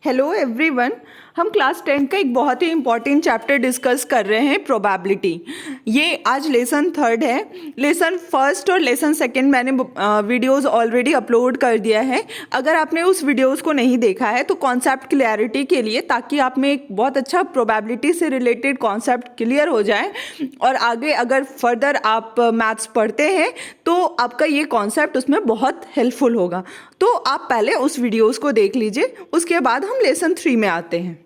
Hello everyone. हम class 10 का एक बहुत ही इम्पॉर्टेंट चैप्टर डिस्कस कर रहे हैं, प्रोबेबिलिटी। ये आज लेसन 3 है। लेसन 1 और लेसन 2 मैंने वीडियोस ऑलरेडी अपलोड कर दिया है। अगर आपने उस वीडियोस को नहीं देखा है तो कॉन्सेप्ट क्लैरिटी के लिए, ताकि आप में एक बहुत अच्छा प्रोबेबिलिटी से रिलेटेड कॉन्सेप्ट क्लियर हो जाए और आगे अगर फर्दर आप मैथ्स पढ़ते हैं तो आपका ये कॉन्सेप्ट उसमें बहुत हेल्पफुल होगा। तो आप पहले उस वीडियोस को देख लीजिए, उसके बाद हम लेसन 3 में आते हैं।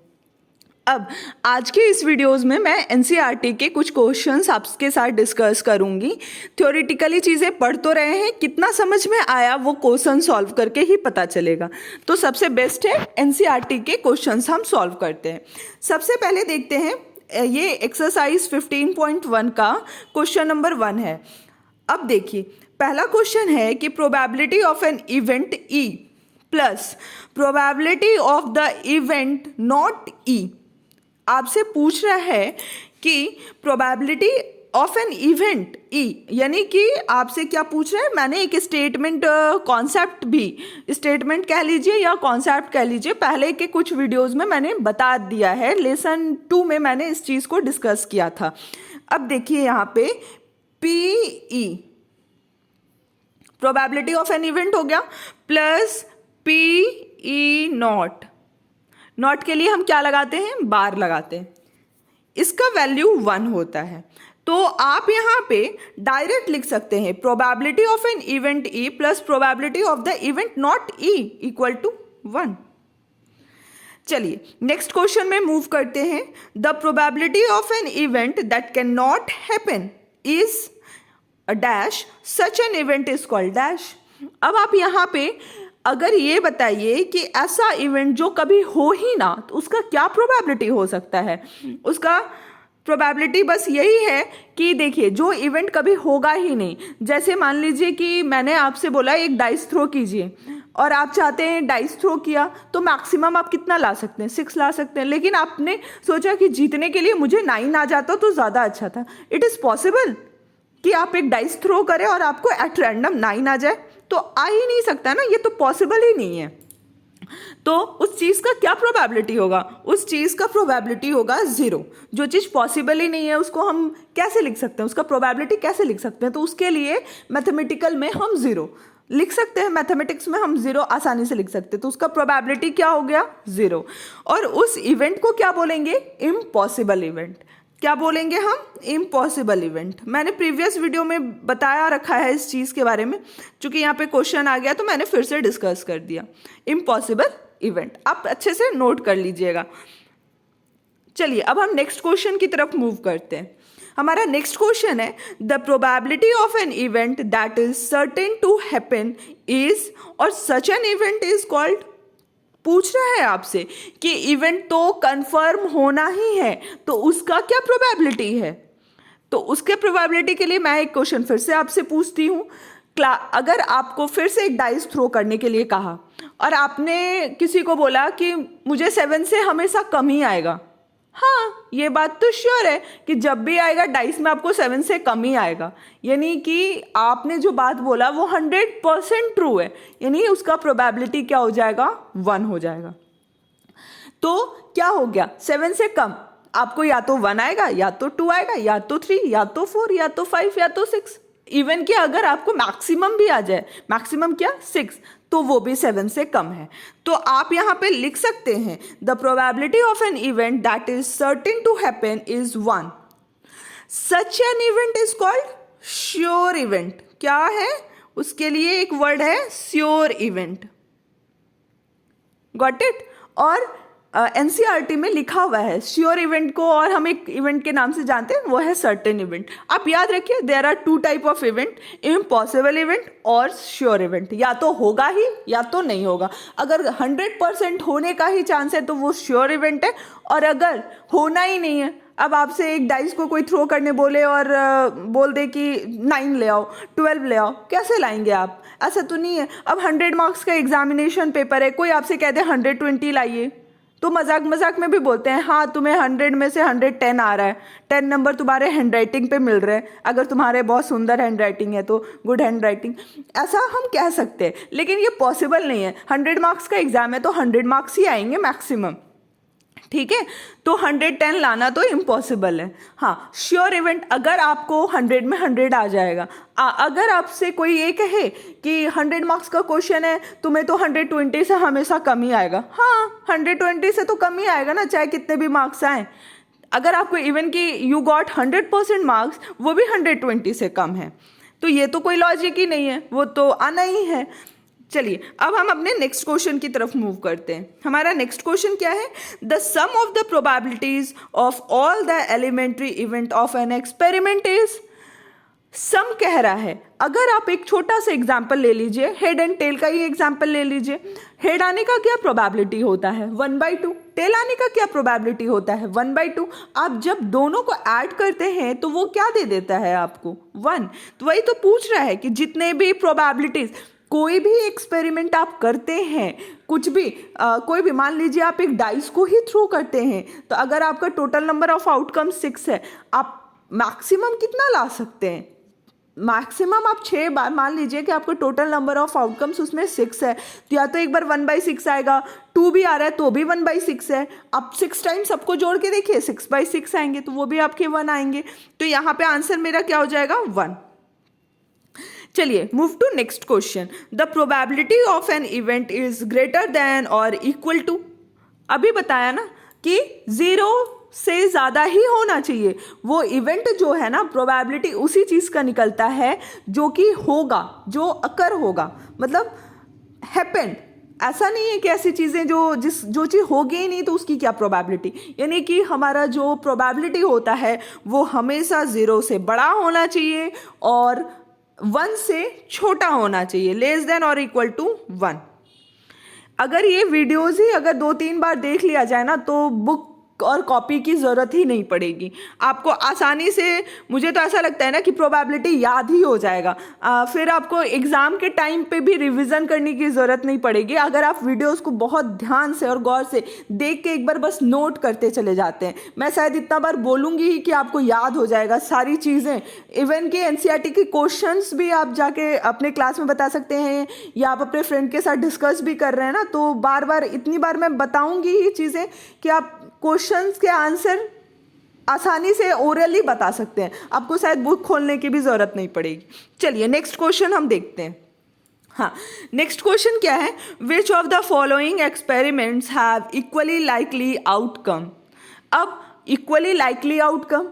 अब आज के इस वीडियोस में मैं एनसीईआरटी के कुछ क्वेश्चंस आपके साथ डिस्कस करूंगी। थ्योरेटिकली चीज़ें पढ़ तो रहे हैं, कितना समझ में आया वो क्वेश्चन सॉल्व करके ही पता चलेगा। तो सबसे बेस्ट है एनसीईआरटी के क्वेश्चंस हम सॉल्व करते हैं। सबसे पहले देखते हैं, ये एक्सरसाइज 15.1 का क्वेश्चन नंबर 1 है। अब देखिए, पहला क्वेश्चन है कि probability of an event E plus probability of the event not E. आपसे पूछ रहा है कि probability of an event E, यानी कि आपसे क्या पूछ रहा है, मैंने एक स्टेटमेंट कॉन्सेप्ट भी, स्टेटमेंट कह लीजिए या कॉन्सेप्ट कह लीजिए, पहले के कुछ वीडियोस में मैंने बता दिया है। लेसन 2 में मैंने इस चीज़ को डिस्कस किया था। अब देखिए यहाँ पे P E, probability of an event हो गया, plus P E not. Not के लिए हम क्या लगाते हैं, बार लगाते हैं। इसका वैल्यू 1 होता है। तो आप यहाँ पे डायरेक्ट लिख सकते हैं probability of an event E plus probability of the event not E equal to 1। चलिए नेक्स्ट क्वेश्चन में मूव करते हैं। The probability of an event that can not happen is a dash, such an event is called dash. अब आप यहाँ पे अगर ये बताइए कि ऐसा इवेंट जो कभी हो ही ना, तो उसका क्या प्रोबेबिलिटी हो सकता है। उसका प्रोबेबिलिटी बस यही है कि देखिए, जो इवेंट कभी होगा ही नहीं, जैसे मान लीजिए कि मैंने आपसे बोला एक डाइस थ्रो कीजिए और आप चाहते हैं डाइस थ्रो किया, तो मैक्सिमम आप कितना ला सकते हैं, 6 ला सकते हैं। लेकिन आपने सोचा कि जीतने के लिए मुझे 9 आ जाता तो ज़्यादा अच्छा था। इट इज़ पॉसिबल कि आप एक डाइस थ्रो करें और आपको एट रैंडम 9 आ जाए, तो आ ही नहीं सकता ना, ये तो पॉसिबल ही नहीं है। तो उस चीज़ का क्या प्रोबेबिलिटी होगा, उस चीज़ का प्रोबेबिलिटी होगा 0। जो चीज़ पॉसिबल ही नहीं है उसको हम कैसे लिख सकते हैं, उसका प्रोबेबिलिटी कैसे लिख सकते हैं। तो उसके लिए मैथमेटिकल में हम 0 लिख सकते हैं, मैथमेटिक्स में हम 0 आसानी से लिख सकते हैं। तो उसका प्रोबेबिलिटी क्या हो गया, 0। और उस इवेंट को क्या बोलेंगे, इम्पॉसिबल इवेंट। क्या बोलेंगे हम, इम्पॉसिबल इवेंट। मैंने प्रीवियस वीडियो में बताया रखा है इस चीज़ के बारे में, चूंकि यहाँ पे क्वेश्चन आ गया तो मैंने फिर से डिस्कस कर दिया। इम्पॉसिबल इवेंट आप अच्छे से नोट कर लीजिएगा। चलिए अब हम नेक्स्ट क्वेश्चन की तरफ मूव करते हैं। हमारा नेक्स्ट क्वेश्चन है, the probability of an event that is certain to happen is, और such an event is called. पूछ रहा है आपसे कि इवेंट तो कंफर्म होना ही है, तो उसका क्या प्रोबेबिलिटी है। तो उसके प्रोबेबिलिटी के लिए मैं एक क्वेश्चन फिर से आपसे पूछती हूँ। अगर आपको फिर से एक डाइस थ्रो करने के लिए कहा और आपने किसी को बोला कि मुझे 7 से हमेशा कम ही आएगा, हाँ ये बात तो श्योर है कि जब भी आएगा डाइस में आपको 7 से कम ही आएगा, यानी कि आपने जो बात बोला वो 100% ट्रू है, यानी उसका प्रोबेबिलिटी क्या हो जाएगा, 1 हो जाएगा। तो क्या हो गया, 7 से कम आपको या तो 1 आएगा, या तो 2 आएगा, या तो 3, या तो 4, या तो 5, या तो 6। इवन कि अगर आपको मैक्सिमम भी आ जाए, मैक्सिमम क्या 6, तो वो भी 7 से कम है। तो आप यहाँ पे लिख सकते हैं the probability of an event that is certain to happen is 1। Such an event is called sure event. क्या है, उसके लिए एक वर्ड है श्योर इवेंट। Got it. और एनसीईआरटी में लिखा हुआ है श्योर इवेंट को, और हम एक इवेंट के नाम से जानते हैं, वो है सर्टेन इवेंट। आप याद रखिए, there are 2 type of event, impossible event और श्योर इवेंट। या तो होगा ही या तो नहीं होगा। अगर 100% होने का ही चांस है तो वो श्योर इवेंट है, और अगर होना ही नहीं है, अब आपसे एक डाइस को कोई थ्रो करने बोले और बोल दे कि 9 ले आओ, 12 ले आओ, कैसे लाएंगे आप, ऐसा तो नहीं है। अब 100 मार्क्स का एग्जामिनेशन पेपर है, कोई आपसे कह दे 120 लाइए, तो मजाक मजाक में भी बोलते हैं हाँ तुम्हें 100 में से 110 आ रहा है, 10 नंबर तुम्हारे हैंड राइटिंग पे मिल रहे हैं, अगर तुम्हारे बहुत सुंदर हैंड राइटिंग है तो गुड हैंड राइटिंग, ऐसा हम कह सकते हैं। लेकिन ये पॉसिबल नहीं है, 100 मार्क्स का एग्जाम है तो 100 मार्क्स ही आएंगे मैक्सिमम, ठीक है। तो 110 लाना तो इम्पॉसिबल है। हाँ, श्योर इवेंट अगर आपको 100 में 100 आ जाएगा। अगर आपसे कोई ये कहे कि 100 मार्क्स का क्वेश्चन है तुम्हें तो 120 से हमेशा कम ही आएगा, हाँ 120 से तो कम ही आएगा ना, चाहे कितने भी मार्क्स आए। अगर आपको इवन कि यू गॉट 100% मार्क्स, वो भी 120 से कम है, तो ये तो कोई लॉजिक ही नहीं है, वो तो आना ही है। चलिए अब हम अपने नेक्स्ट क्वेश्चन की तरफ मूव करते हैं। हमारा नेक्स्ट क्वेश्चन क्या है? The sum of the probabilities of all the elementary event of an experiment is. Sum कह रहा है, अगर आप एक छोटा सा एग्जाम्पल ले लीजिए, हेड एंड टेल का ही एग्जाम्पल ले लीजिए। हेड आने का क्या प्रोबेबिलिटी होता है? 1/2। टेल आने का क्या प्रोबेबिलिटी होता है? 1/2। आप जब दोनों को ऐड करते हैं तो वो क्या दे देता है आपको? 1। तो वही तो पूछ रहा है कि जितने भी प्रोबेबिलिटीज, कोई भी एक्सपेरिमेंट आप करते हैं, कुछ भी कोई भी, मान लीजिए आप एक डाइस को ही थ्रो करते हैं, तो अगर आपका टोटल नंबर ऑफ आउटकम 6 है, आप मैक्सिमम कितना ला सकते हैं? मैक्सिमम आप 6 बार, मान लीजिए कि आपका टोटल नंबर ऑफ आउटकम्स उसमें 6 है, तो या तो एक बार 1/6 आएगा, 2 भी आ रहा है तो भी 1/6 है। आप 6 टाइम सबको जोड़ के देखिए, 6/6 आएंगे तो वो भी आपके 1 आएंगे। तो यहाँ पे आंसर मेरा क्या हो जाएगा? 1। चलिए move to next question. The probability of an event is greater than और इक्वल टू। अभी बताया ना कि 0 से ज़्यादा ही होना चाहिए। वो इवेंट जो है ना, प्रोबेबिलिटी उसी चीज़ का निकलता है जो कि होगा, जो अकर होगा, मतलब हैपेंड। ऐसा नहीं है कि ऐसी चीज़ें जो चीज़ होगी ही नहीं तो उसकी क्या प्रोबेबिलिटी। यानी कि हमारा जो प्रोबेबिलिटी होता है वो हमेशा 0 से बड़ा होना चाहिए और 1 से छोटा होना चाहिए, लेस देन और इक्वल टू 1। अगर ये वीडियोस ही अगर 2-3 बार देख लिया जाए ना तो बुक और कॉपी की ज़रूरत ही नहीं पड़ेगी, आपको आसानी से, मुझे तो ऐसा लगता है ना कि प्रोबेबिलिटी याद ही हो जाएगा। फिर आपको एग्ज़ाम के टाइम पे भी रिवीजन करने की ज़रूरत नहीं पड़ेगी अगर आप वीडियोस को बहुत ध्यान से और गौर से देख के एक बार बस नोट करते चले जाते हैं। मैं शायद इतना बार बोलूँगी ही कि आपको याद हो जाएगा सारी चीज़ें। इवन कि एनसीईआरटी के क्वेश्चंस भी आप जाके अपने क्लास में बता सकते हैं या आप अपने फ्रेंड के साथ डिस्कस भी कर रहे हैं ना, तो बार बार इतनी बार मैं बताऊँगी ही चीज़ें कि आप क्वेश्चंस के आंसर आसानी से ओरली बता सकते हैं, आपको शायद बुक खोलने की भी ज़रूरत नहीं पड़ेगी। चलिए नेक्स्ट क्वेश्चन हम देखते हैं। हाँ, नेक्स्ट क्वेश्चन क्या है? Which of the following experiments have equally likely outcome. अब इक्वली लाइकली आउटकम,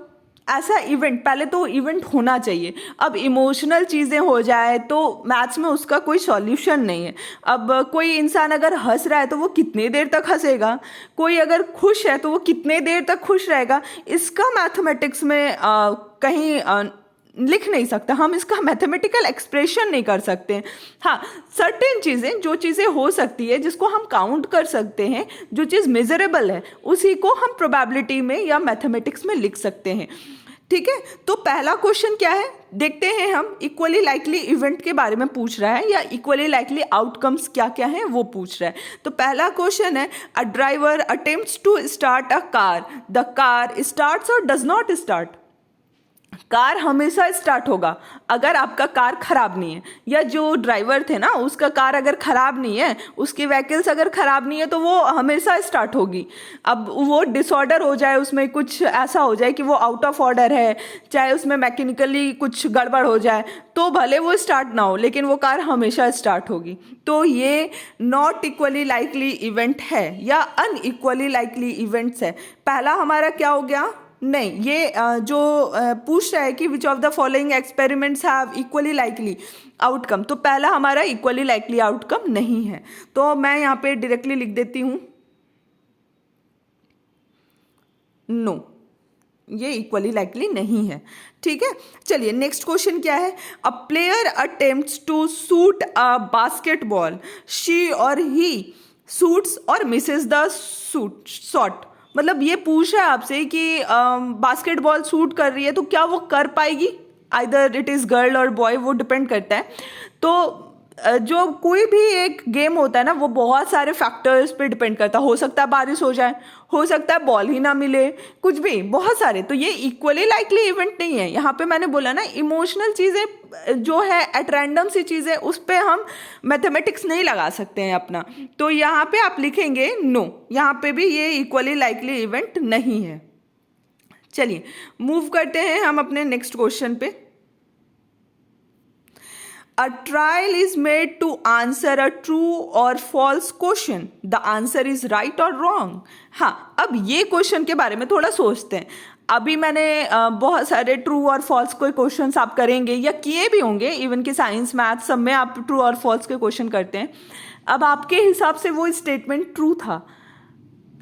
ऐसा इवेंट, पहले तो इवेंट होना चाहिए। अब इमोशनल चीज़ें हो जाए तो मैथ्स में उसका कोई सॉल्यूशन नहीं है। अब कोई इंसान अगर हंस रहा है तो वो कितने देर तक हंसेगा, कोई अगर खुश है तो वो कितने देर तक खुश रहेगा, इसका मैथमेटिक्स में कहीं लिख नहीं सकता, हम इसका मैथमेटिकल एक्सप्रेशन नहीं कर सकते। हाँ, सर्टेन चीज़ें, जो चीज़ें हो सकती है, जिसको हम काउंट कर सकते हैं, जो चीज़ मेजरेबल है, उसी को हम प्रोबेबिलिटी में या मैथमेटिक्स में लिख सकते हैं। ठीक है, तो पहला क्वेश्चन क्या है देखते हैं हम। इक्वली लाइकली इवेंट के बारे में पूछ रहा है या इक्वली लाइकली आउटकम्स क्या क्या हैं वो पूछ रहा है। तो पहला क्वेश्चन है, a driver attempts to start a car, the car starts और डज नॉट स्टार्ट। कार हमेशा स्टार्ट होगा अगर आपका कार खराब नहीं है, या जो ड्राइवर थे ना उसका कार अगर खराब नहीं है, उसकी व्हीकल्स अगर खराब नहीं है तो वो हमेशा स्टार्ट होगी। अब वो डिसऑर्डर हो जाए, उसमें कुछ ऐसा हो जाए कि वो आउट ऑफ ऑर्डर है, चाहे उसमें मैकेनिकली कुछ गड़बड़ हो जाए, तो भले वो स्टार्ट ना हो लेकिन वो कार हमेशा स्टार्ट होगी। तो ये नॉट इक्वली लाइकली इवेंट है या अनइक्वली लाइकली इवेंट्स है। पहला हमारा क्या हो गया? नहीं, ये जो पूछ रहा है कि which of the following experiments have equally likely outcome, तो पहला हमारा इक्वली लाइकली आउटकम नहीं है। तो मैं यहाँ पे डायरेक्टली लिख देती हूँ नो, ये इक्वली लाइकली नहीं है। ठीक है, चलिए नेक्स्ट क्वेश्चन क्या है? A player attempts to shoot a basketball, she और ही शूट्स और मिसेस द शॉट। मतलब ये पूछ रहा है आपसे कि बास्केटबॉल शूट कर रही है तो क्या वो कर पाएगी, आइदर इट इज़ गर्ल और बॉय, वो डिपेंड करता है। तो जो कोई भी एक गेम होता है ना, वो बहुत सारे फैक्टर्स पे डिपेंड करता है। हो सकता है बारिश हो जाए, हो सकता है बॉल ही ना मिले, कुछ भी बहुत सारे। तो ये इक्वली लाइकली इवेंट नहीं है। यहाँ पे मैंने बोला ना, इमोशनल चीज़ें जो है, एट रैंडम सी चीज़ें, उस पर हम मैथमेटिक्स नहीं लगा सकते हैं अपना। तो यहाँ पे आप लिखेंगे नो, यहाँ पे भी ये इक्वली लाइकली इवेंट नहीं है। चलिए मूव करते हैं हम अपने नेक्स्ट क्वेश्चन पे। A trial is made to answer a true or false question. The answer is right or wrong. हाँ, अब ये क्वेश्चन के बारे में थोड़ा सोचते हैं। अभी मैंने बहुत सारे ट्रू और फॉल्स कोई क्वेश्चंस आप करेंगे या किए भी होंगे, इवन कि साइंस मैथ सब में आप ट्रू और फॉल्स के क्वेश्चन करते हैं। अब आपके हिसाब से वो स्टेटमेंट ट्रू था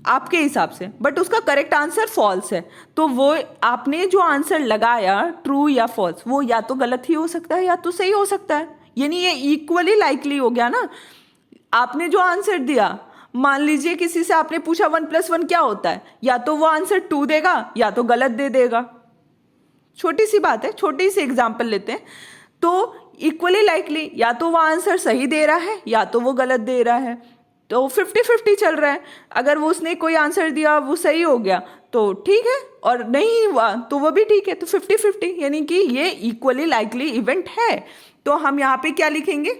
आपके हिसाब से, बट उसका करेक्ट आंसर फॉल्स है। तो वो आपने जो आंसर लगाया ट्रू या फॉल्स, वो या तो गलत ही हो सकता है या तो सही हो सकता है। यानी ये इक्वली लाइकली हो गया ना। आपने जो आंसर दिया, मान लीजिए किसी से आपने पूछा 1+1 क्या होता है, या तो वो आंसर 2 देगा या तो गलत दे देगा। छोटी सी बात है, छोटी सी एग्जाम्पल लेते हैं। तो इक्वली लाइकली या तो वो आंसर सही दे रहा है या तो वो गलत दे रहा है। तो 50-50 चल रहा है। अगर वो उसने कोई आंसर दिया वो सही हो गया तो ठीक है, और नहीं हुआ तो वो भी ठीक है। तो 50-50 यानी कि ये इक्वली लाइकली इवेंट है। तो हम यहाँ पे क्या लिखेंगे?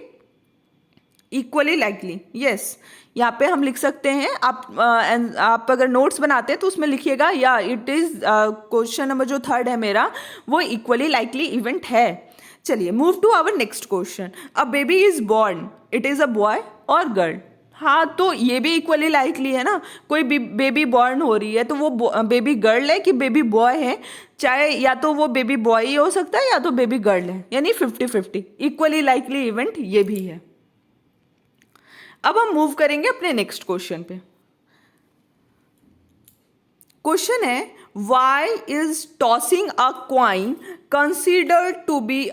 Equally likely. यस, यहाँ पे हम लिख सकते हैं। आप अगर नोट्स बनाते हैं तो उसमें लिखिएगा, या इट इज क्वेश्चन नंबर जो 3rd है मेरा, वो इक्वली लाइकली इवेंट है। चलिए move to our next question. A baby is born, it is a boy और गर्ल। हाँ, तो ये भी इक्वली लाइकली है ना। कोई बेबी बॉर्न हो रही है तो वो बेबी गर्ल है कि बेबी बॉय है, चाहे या तो वो बेबी बॉय ही हो सकता है या तो बेबी गर्ल है, यानी 50-50 इक्वली लाइकली इवेंट ये भी है। अब हम मूव करेंगे अपने नेक्स्ट क्वेश्चन पे। क्वेश्चन है, why is tossing a coin considered to be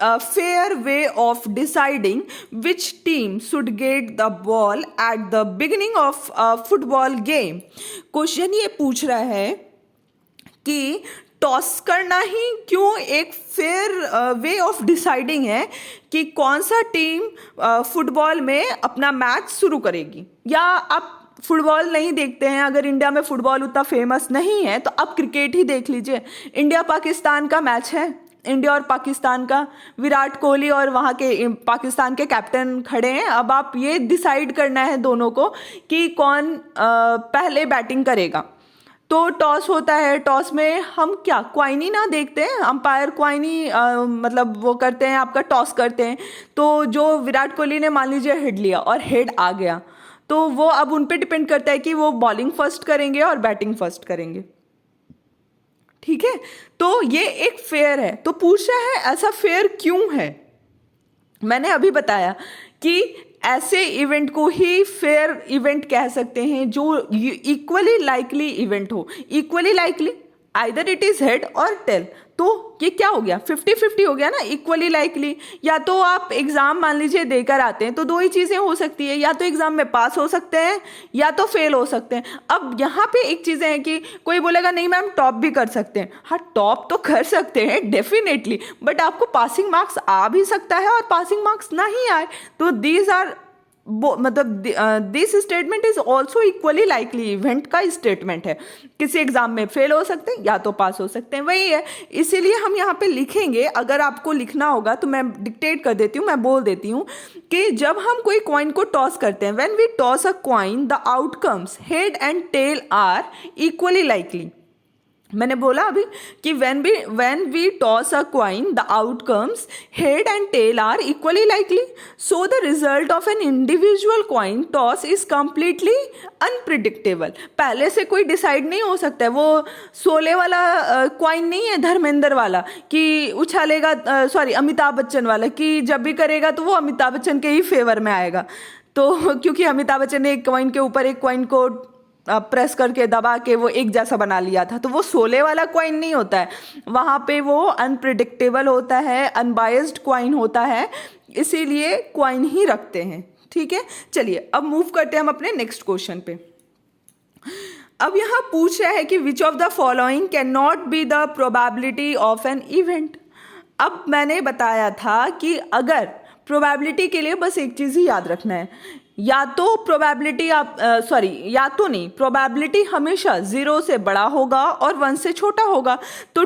a fair way of deciding which team should get the ball at the beginning of a football game. Question ये पूछ रहा है कि toss करना ही क्यों एक फेयर वे ऑफ डिसाइडिंग है कि कौन सा टीम फुटबॉल में अपना मैच शुरू करेगी। या आप फुटबॉल नहीं देखते हैं, अगर इंडिया में फुटबॉल उतना फेमस नहीं है तो आप क्रिकेट ही देख लीजिए। इंडिया पाकिस्तान का मैच है, इंडिया और पाकिस्तान का, विराट कोहली और वहाँ के पाकिस्तान के कैप्टन खड़े हैं। अब आप ये डिसाइड करना है दोनों को कि कौन पहले बैटिंग करेगा। तो टॉस होता है। टॉस में हम क्या क्वाइनी ना देखते हैं, अंपायर क्वाइनी मतलब वो करते हैं, आपका टॉस करते हैं। तो जो विराट कोहली ने मान लीजिए हेड लिया और हेड आ गया, तो वो अब उन पे डिपेंड करता है कि वो बॉलिंग फर्स्ट करेंगे और बैटिंग फर्स्ट करेंगे। ठीक है, तो ये एक फेयर है। तो पूछा है ऐसा फेयर क्यों है। मैंने अभी बताया कि ऐसे इवेंट को ही फेयर इवेंट कह सकते हैं जो इक्वली लाइकली इवेंट हो। Equally likely either it is head और टेल। तो ये क्या हो गया? 50-50 हो गया ना, इक्वली लाइकली। या तो आप एग्जाम मान लीजिए देकर आते हैं तो दो ही चीजें हो सकती है, या तो एग्जाम में पास हो सकते हैं या तो फेल हो सकते हैं। अब यहाँ पे एक चीजें हैं कि कोई बोलेगा नहीं मैम टॉप भी कर सकते हैं। हाँ, टॉप तो कर सकते हैं डेफिनेटली, बट आपको पासिंग मार्क्स आ भी सकता है और पासिंग मार्क्स नहीं आए। तो दीज आर मतलब this statement is also equally likely event का स्टेटमेंट है। किसी एग्जाम में फेल हो सकते हैं या तो पास हो सकते हैं, वही है। इसीलिए हम यहाँ पे लिखेंगे। अगर आपको लिखना होगा तो मैं डिक्टेट कर देती हूँ, मैं बोल देती हूँ कि जब हम कोई कॉइन को टॉस करते हैं, when we toss a coin the outcomes head and tail are equally likely. मैंने बोला अभी कि when we toss a coin the outcomes head and tail are equally likely, so the result of an individual coin toss is completely unpredictable। पहले से कोई decide नहीं हो सकता है। वो सोले वाला कॉइन नहीं है, धर्मेंद्र वाला कि उछालेगा, सॉरी अमिताभ बच्चन वाला कि जब भी करेगा तो वो अमिताभ बच्चन के ही फेवर में आएगा। तो क्योंकि अमिताभ बच्चन ने एक कॉइन के ऊपर एक कॉइन को प्रेस करके दबा के वो एक जैसा बना लिया था, तो वो सोले वाला क्वाइन नहीं होता है। वहाँ पे वो अनप्रिडिक्टेबल होता है, अनबायस्ड क्वाइन होता है, इसीलिए क्वाइन ही रखते हैं। ठीक है, चलिए अब मूव करते हैं हम अपने नेक्स्ट क्वेश्चन पे। अब यहाँ पूछ रहा है कि which of the following can not be the probability of an event. अब मैंने बताया था कि अगर प्रोबेबिलिटी के लिए बस एक चीज़ ही याद रखना है, या तो प्रोबेबिलिटी या तो नहीं, प्रोबेबिलिटी हमेशा 0 से बड़ा होगा और 1 से छोटा होगा। तो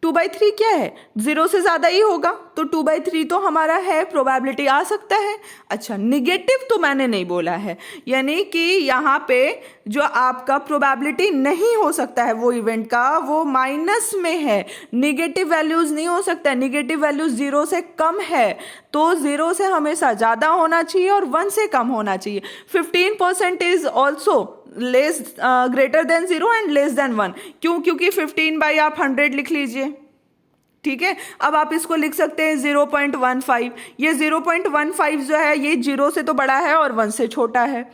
2/3 क्या है, 0 से ज़्यादा ही होगा, तो 2/3 तो हमारा है, प्रोबेबिलिटी आ सकता है। अच्छा, निगेटिव तो मैंने नहीं बोला है, यानी कि यहाँ पे जो आपका प्रोबेबिलिटी नहीं हो सकता है वो इवेंट का, वो माइनस में है, निगेटिव वैल्यूज़ नहीं हो सकता है, निगेटिव वैल्यूज़ 0 से कम है, तो 0 से हमेशा ज़्यादा होना चाहिए और 1 से कम होना चाहिए। 15% is also less greater than 0 and less than 1। क्यों? क्योंकि 15 बाई आप 100 लिख लीजिए, ठीक है। अब आप इसको लिख सकते हैं 0.15। ये 0.15 जो है ये 0 से तो बड़ा है और 1 से छोटा है।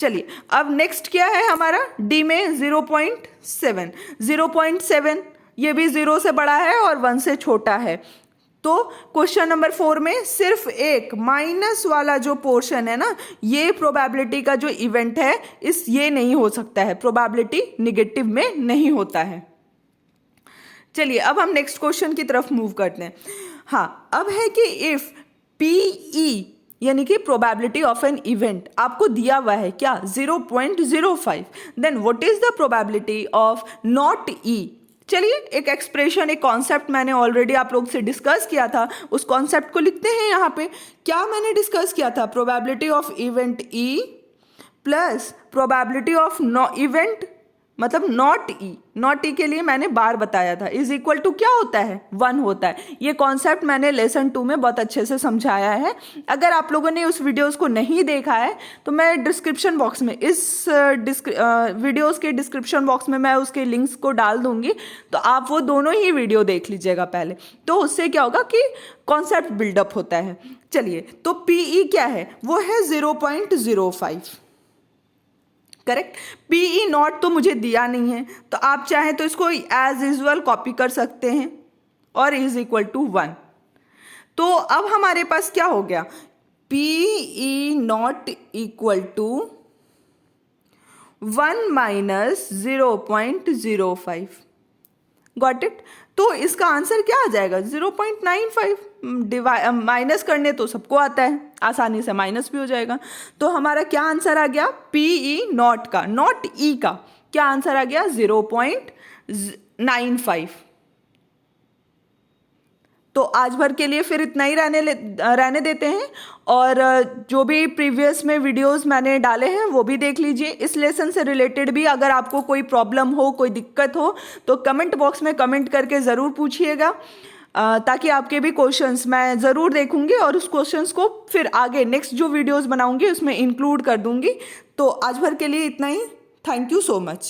चलिए, अब नेक्स्ट क्या है हमारा, डी में 0.7। 0.7 ये भी 0 से बड़ा है और 1 से छोटा है। तो क्वेश्चन नंबर 4 में सिर्फ एक माइनस वाला जो पोर्शन है ना, ये प्रोबेबिलिटी का जो इवेंट है, ये नहीं हो सकता है, प्रोबेबिलिटी निगेटिव में नहीं होता है। चलिए, अब हम नेक्स्ट क्वेश्चन की तरफ मूव करते हैं। हाँ, अब है कि इफ PE यानी कि प्रोबेबिलिटी ऑफ एन इवेंट आपको दिया हुआ है क्या, 0.05, then what is the probability of not E। चलिए, एक एक्सप्रेशन, एक कॉन्सेप्ट मैंने ऑलरेडी आप लोग से डिस्कस किया था, उस कॉन्सेप्ट को लिखते हैं यहाँ पे। क्या मैंने डिस्कस किया था, probability of event E plus probability of event मतलब नॉट ई के लिए मैंने बार बताया था, इज इक्वल टू क्या होता है, 1 होता है। ये कॉन्सेप्ट मैंने लेसन 2 में बहुत अच्छे से समझाया है। अगर आप लोगों ने उस वीडियोस को नहीं देखा है तो मैं डिस्क्रिप्शन बॉक्स में, इस वीडियोस के डिस्क्रिप्शन बॉक्स में मैं उसके लिंक्स को डाल दूंगी, तो आप वो दोनों ही वीडियो देख लीजिएगा पहले, तो उससे क्या होगा कि कॉन्सेप्ट बिल्डअप होता है। चलिए, तो PE क्या है, वो है 0.05, करेक्ट। PE नॉट तो मुझे दिया नहीं है, तो आप चाहें तो इसको एज यूजुअल कॉपी कर सकते हैं और इज इक्वल टू 1। तो अब हमारे पास क्या हो गया, PE not equal to 1 minus 0.05। Got it. तो इसका आंसर क्या आ जाएगा, 0.95। माइनस करने तो सबको आता है, आसानी से माइनस भी हो जाएगा। तो हमारा क्या आंसर आ गया, PE नॉट का, नॉट E का क्या आंसर आ गया, 0.95। तो आज भर के लिए फिर इतना ही रहने देते हैं, और जो भी प्रीवियस में वीडियोस मैंने डाले हैं वो भी देख लीजिए। इस लेसन से रिलेटेड भी अगर आपको कोई प्रॉब्लम हो, कोई दिक्कत हो, तो कमेंट बॉक्स में कमेंट करके ज़रूर पूछिएगा, ताकि आपके भी क्वेश्चंस मैं ज़रूर देखूंगी और उस क्वेश्चंस को फिर आगे नेक्स्ट जो वीडियोस बनाऊंगी उसमें इंक्लूड कर दूंगी। तो आज भर के लिए इतना ही। Thank you so much.